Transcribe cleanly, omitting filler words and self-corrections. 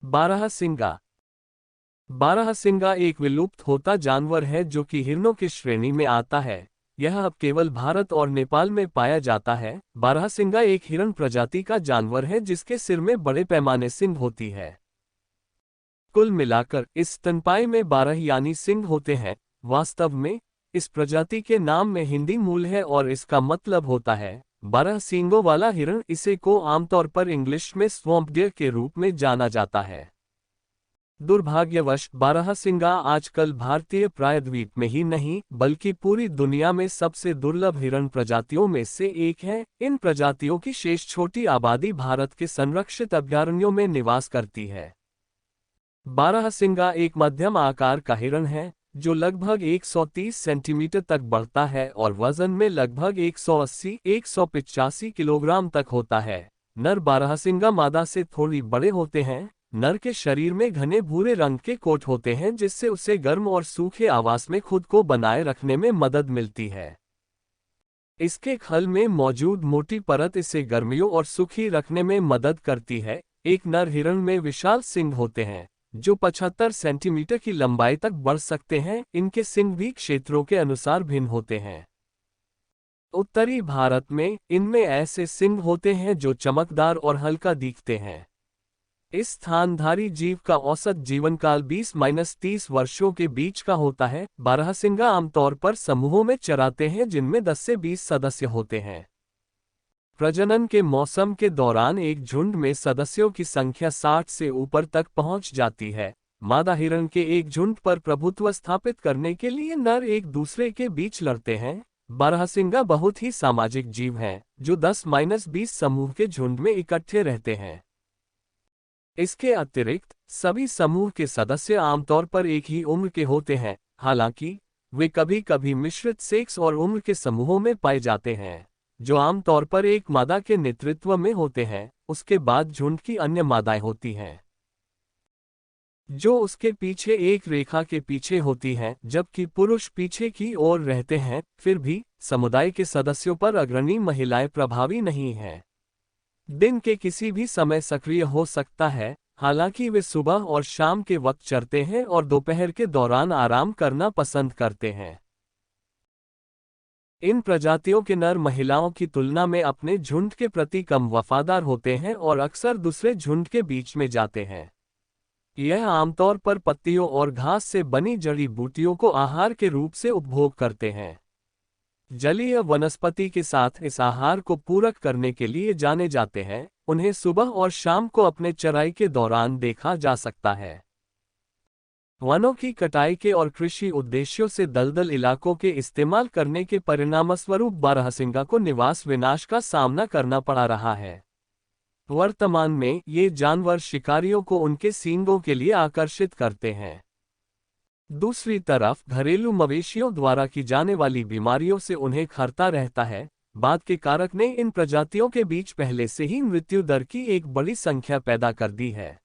बारहसिंगा। बारहसिंगा एक विलुप्त होता जानवर है जो कि हिरणों की श्रेणी में आता है। यह अब केवल भारत और नेपाल में पाया जाता है। बारहसिंगा एक हिरण प्रजाति का जानवर है जिसके सिर में बड़े पैमाने सींग होती है। कुल मिलाकर इस स्तनपायी में 12 यानी सींग होते हैं। वास्तव में इस प्रजाति के नाम में हिंदी मूल है और इसका मतलब होता है 12 सींगों वाला हिरण। इसे को आमतौर पर इंग्लिश में स्वैम्प डियर के रूप में जाना जाता है। दुर्भाग्यवश बारहसिंगा आजकल भारतीय प्रायद्वीप में ही नहीं बल्कि पूरी दुनिया में सबसे दुर्लभ हिरण प्रजातियों में से एक है। इन प्रजातियों की शेष छोटी आबादी भारत के संरक्षित अभयारण्यों में निवास करती है। बारहसिंगा एक मध्यम आकार का हिरण है जो लगभग 130 सेंटीमीटर तक बढ़ता है और वजन में लगभग 180-185 किलोग्राम तक होता है। नर बारहसिंगा मादा से थोड़ी बड़े होते हैं। नर के शरीर में घने भूरे रंग के कोट होते हैं जिससे उसे गर्म और सूखे आवास में खुद को बनाए रखने में मदद मिलती है। इसके खल में मौजूद मोटी परत इसे गर्मियों और सूखी रखने में मदद करती है। एक नर हिरण में विशाल सींग होते हैं जो 75 सेंटीमीटर की लंबाई तक बढ़ सकते हैं। इनके सींग भी क्षेत्रों के अनुसार भिन्न होते हैं। उत्तरी भारत में इनमें ऐसे सींग होते हैं जो चमकदार और हल्का दिखते हैं। इस स्थानधारी जीव का औसत जीवनकाल 20-30 वर्षों के बीच का होता है। बारहसिंगा आमतौर पर समूहों में चराते हैं जिनमें 10 से 20 सदस्य होते हैं। प्रजनन के मौसम के दौरान एक झुंड में सदस्यों की संख्या 60 से ऊपर तक पहुंच जाती है। मादा हिरण के एक झुंड पर प्रभुत्व स्थापित करने के लिए नर एक दूसरे के बीच लड़ते हैं। बारहसिंगा बहुत ही सामाजिक जीव हैं जो 10-20 समूह के झुंड में इकट्ठे रहते हैं। इसके अतिरिक्त सभी समूह के सदस्य आमतौर पर एक ही उम्र के होते हैं, हालांकि वे कभी कभी मिश्रित सेक्स और उम्र के समूहों में पाए जाते हैं जो आमतौर पर एक मादा के नेतृत्व में होते हैं। उसके बाद झुंड की अन्य मादाएं होती हैं जो उसके पीछे एक रेखा के पीछे होती हैं जबकि पुरुष पीछे की ओर रहते हैं। फिर भी समुदाय के सदस्यों पर अग्रणी महिलाएं प्रभावी नहीं हैं। दिन के किसी भी समय सक्रिय हो सकता है, हालांकि वे सुबह और शाम के वक्त चरते हैं और दोपहर के दौरान आराम करना पसंद करते हैं। इन प्रजातियों के नर महिलाओं की तुलना में अपने झुंड के प्रति कम वफादार होते हैं और अक्सर दूसरे झुंड के बीच में जाते हैं। यह आमतौर पर पत्तियों और घास से बनी जड़ी बूटियों को आहार के रूप से उपभोग करते हैं। जलीय वनस्पति के साथ इस आहार को पूरक करने के लिए जाने जाते हैं। उन्हें सुबह और शाम को अपने चराई के दौरान देखा जा सकता है। वनों की कटाई के और कृषि उद्देश्यों से दलदल इलाकों के इस्तेमाल करने के परिणामस्वरूप बारहसिंगा को निवास विनाश का सामना करना पड़ा रहा है। वर्तमान में ये जानवर शिकारियों को उनके सींगों के लिए आकर्षित करते हैं। दूसरी तरफ घरेलू मवेशियों द्वारा की जाने वाली बीमारियों से उन्हें खतरा रहता है। बाद के कारक ने इन प्रजातियों के बीच पहले से ही मृत्यु दर की एक बड़ी संख्या पैदा कर दी है।